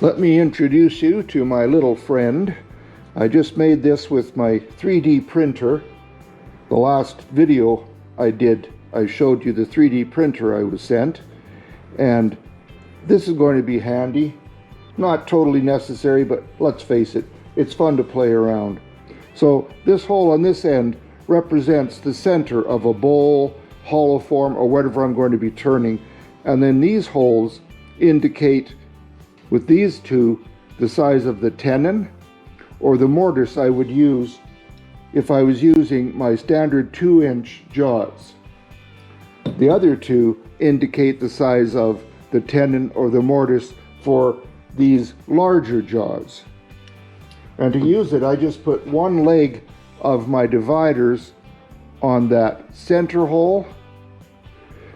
Let me introduce you to my little friend. I just made this with my 3D printer. The last video I did, I showed you the 3D printer I was sent. And this is going to be handy. Not totally necessary, but let's face it, it's fun to play around. So this hole on this end represents the center of a bowl, hollow form, or whatever I'm going to be turning. And then these holes indicate, with these two, the size of the tenon or the mortise I would use if I was using my standard 2-inch jaws. The other two indicate the size of the tenon or the mortise for these larger jaws. And to use it, I just put one leg of my dividers on that center hole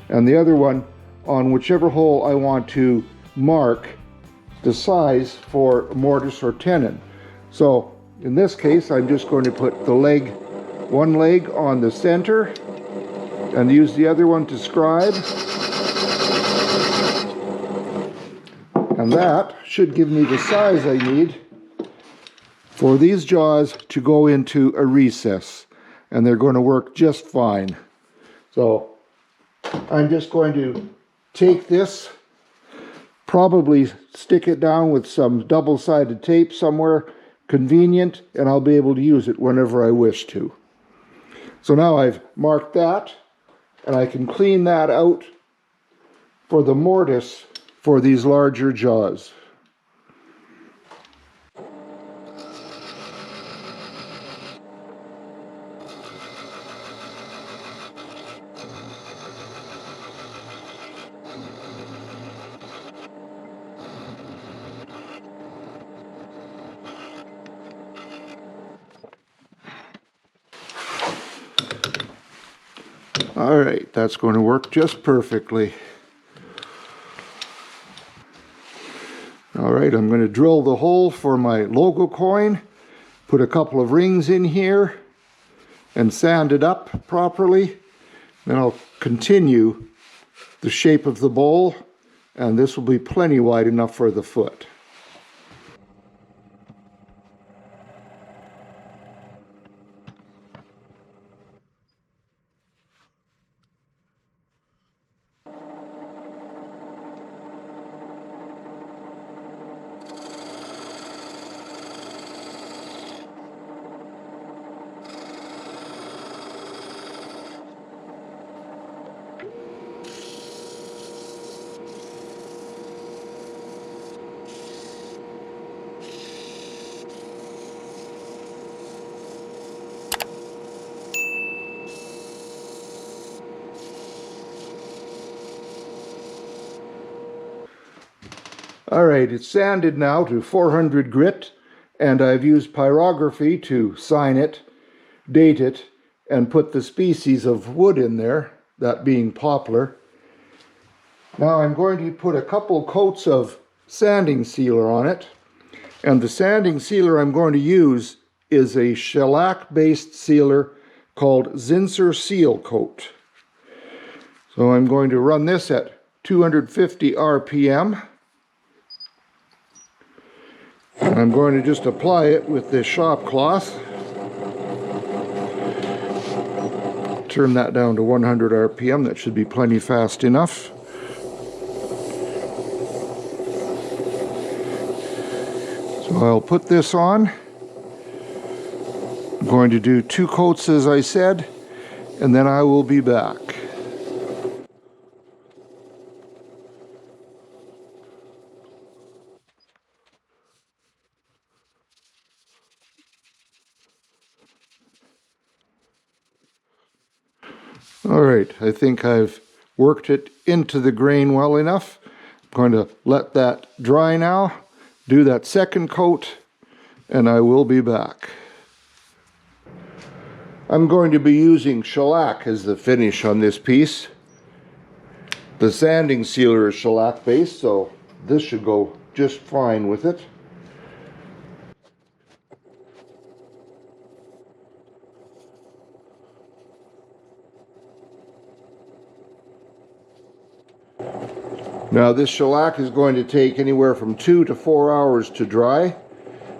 and the other one on whichever hole I want to mark the size for mortise or tenon. So in this case, I'm just going to put one leg on the center and use the other one to scribe. And that should give me the size I need for these jaws to go into a recess. And they're going to work just fine. So I'm just going to take this, probably stick it down with some double-sided tape somewhere convenient, and I'll be able to use it whenever I wish to. So now I've marked that, and I can clean that out for the mortise for these larger jaws. All right, that's going to work just perfectly. All right, I'm going to drill the hole for my logo coin, put a couple of rings in here, and sand it up properly. Then I'll continue the shape of the bowl, and this will be plenty wide enough for the foot. All right, it's sanded now to 400 grit, and I've used pyrography to sign it, date it, and put the species of wood in there, that being poplar. Now I'm going to put a couple coats of sanding sealer on it, and the sanding sealer I'm going to use is a shellac-based sealer called Zinsser Seal Coat. So I'm going to run this at 250 RPM. And I'm going to just apply it with this shop cloth. Turn that down to 100 RPM. That should be plenty fast enough. So I'll put this on. I'm going to do 2 coats, as I said, and then I will be back. All right, I think I've worked it into the grain well enough. I'm going to let that dry now, do that second coat, and I will be back. I'm going to be using shellac as the finish on this piece. The sanding sealer is shellac based, so this should go just fine with it. Now this shellac is going to take anywhere from 2 to 4 hours to dry.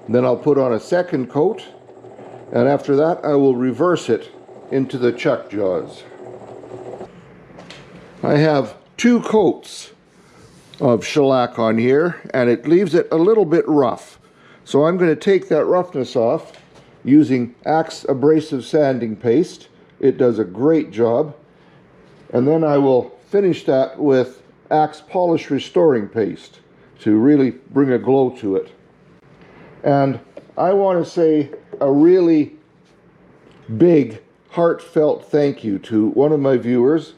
Then I'll put on a second coat, and after that I will reverse it into the chuck jaws. I have 2 coats of shellac on here, and it leaves it a little bit rough. So I'm going to take that roughness off using Axe abrasive sanding paste. It does a great job. And then I will finish that with Axe polish restoring paste to really bring a glow to it. And I want to say a really big, heartfelt thank you to one of my viewers.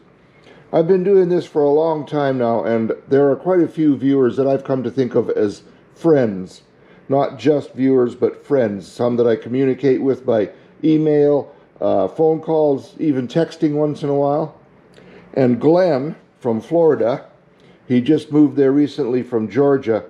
I've been doing this for a long time now, and there are quite a few viewers that I've come to think of as friends. Not just viewers, but friends. Some that I communicate with by email, phone calls, even texting once in a while. And Glenn from Florida, he just moved there recently from Georgia.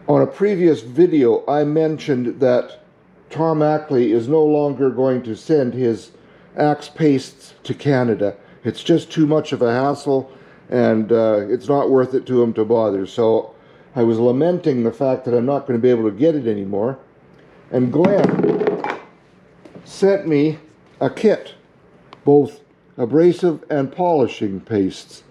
On a previous video, I mentioned that Tom Ackley is no longer going to send his Axe pastes to Canada. It's just too much of a hassle, and it's not worth it to him to bother. So I was lamenting the fact that I'm not going to be able to get it anymore. And Glenn sent me a kit, both abrasive and polishing pastes.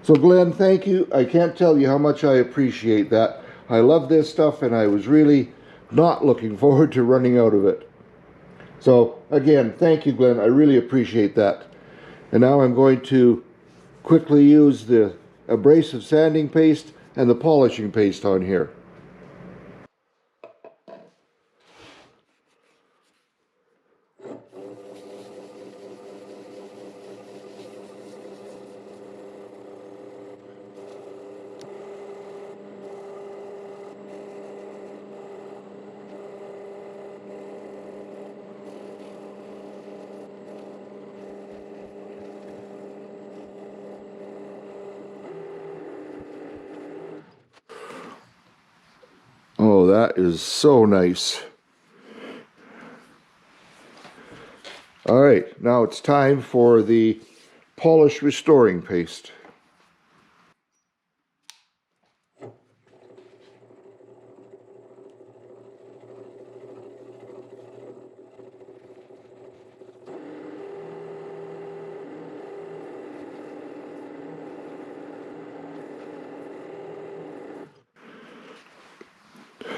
So Glenn, thank you. I can't tell you how much I appreciate that. I love this stuff, and I was really not looking forward to running out of it. So again, thank you, Glenn. I really appreciate that. And now I'm going to quickly use the abrasive sanding paste and the polishing paste on here. Oh, that is so nice. All right, now it's time for the polish restoring paste.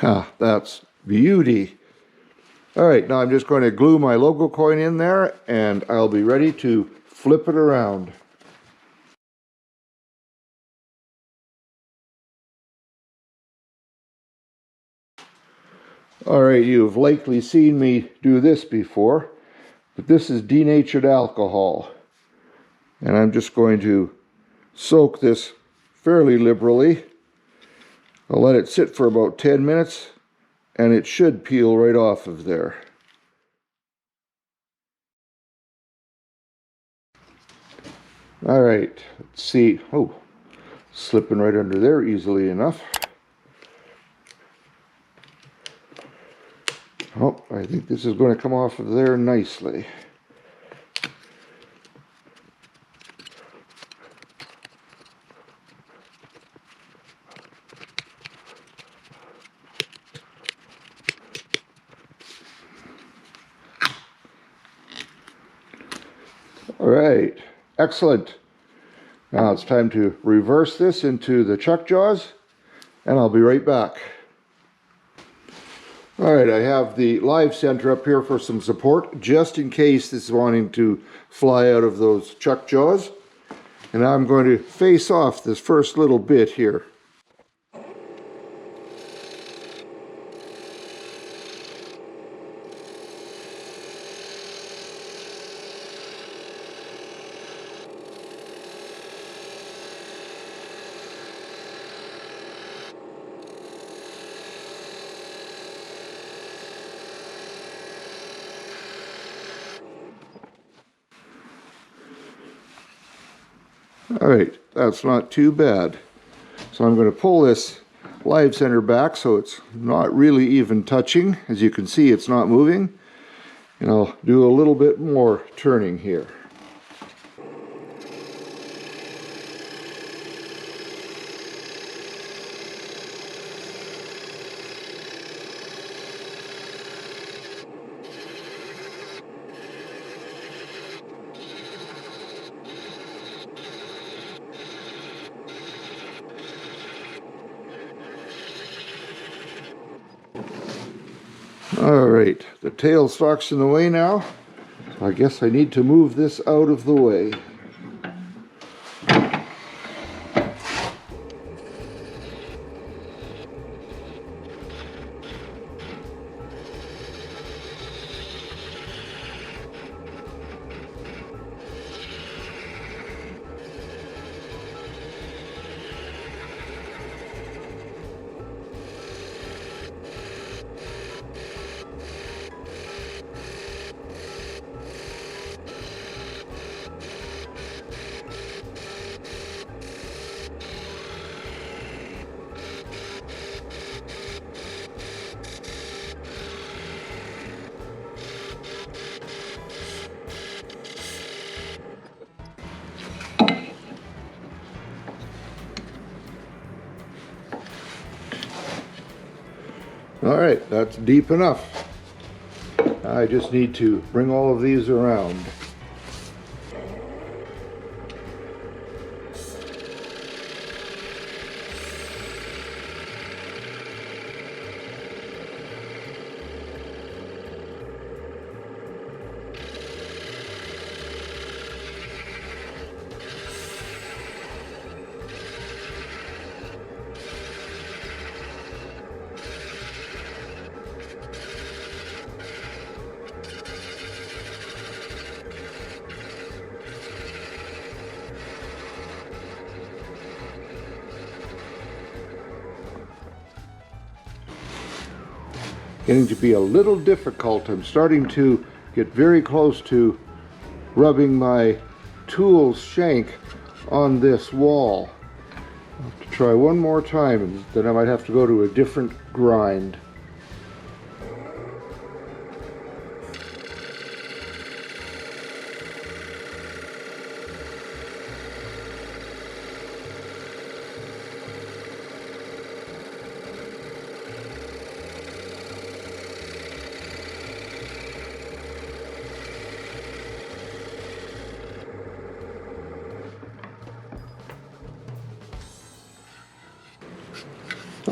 Ah, that's beauty. All right, now I'm just going to glue my logo coin in there, and I'll be ready to flip it around. All right, you've likely seen me do this before, but this is denatured alcohol. And I'm just going to soak this fairly liberally. I'll let it sit for about 10 minutes, and it should peel right off of there. All right, let's see. Oh, slipping right under there easily enough. Oh, I think this is going to come off of there nicely. All right, excellent. Now it's time to reverse this into the chuck jaws, and I'll be right back. All right, I have the live center up here for some support, just in case this is wanting to fly out of those chuck jaws. And now I'm going to face off this first little bit here. All right, that's not too bad. So I'm going to pull this live center back so it's not really even touching. As you can see, it's not moving. And I'll do a little bit more turning here. All right, the tailstock's in the way now. So I guess I need to move this out of the way. All right, that's deep enough. I just need to bring all of these around. Getting to be a little difficult. I'm starting to get very close to rubbing my tool shank on this wall. I'll have to try one more time and then I might have to go to a different grind.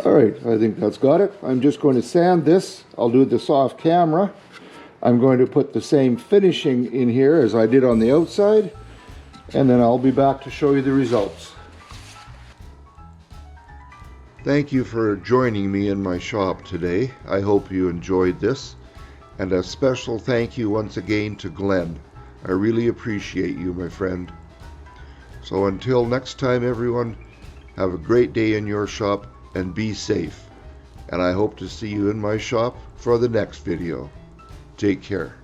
All right, I think that's got it. I'm just going to sand this. I'll do this off camera. I'm going to put the same finishing in here as I did on the outside, and then I'll be back to show you the results. Thank you for joining me in my shop today. I hope you enjoyed this. And a special thank you once again to Glenn. I really appreciate you, my friend. So until next time, everyone, have a great day in your shop and be safe. And I hope to see you in my shop for the next video. Take care.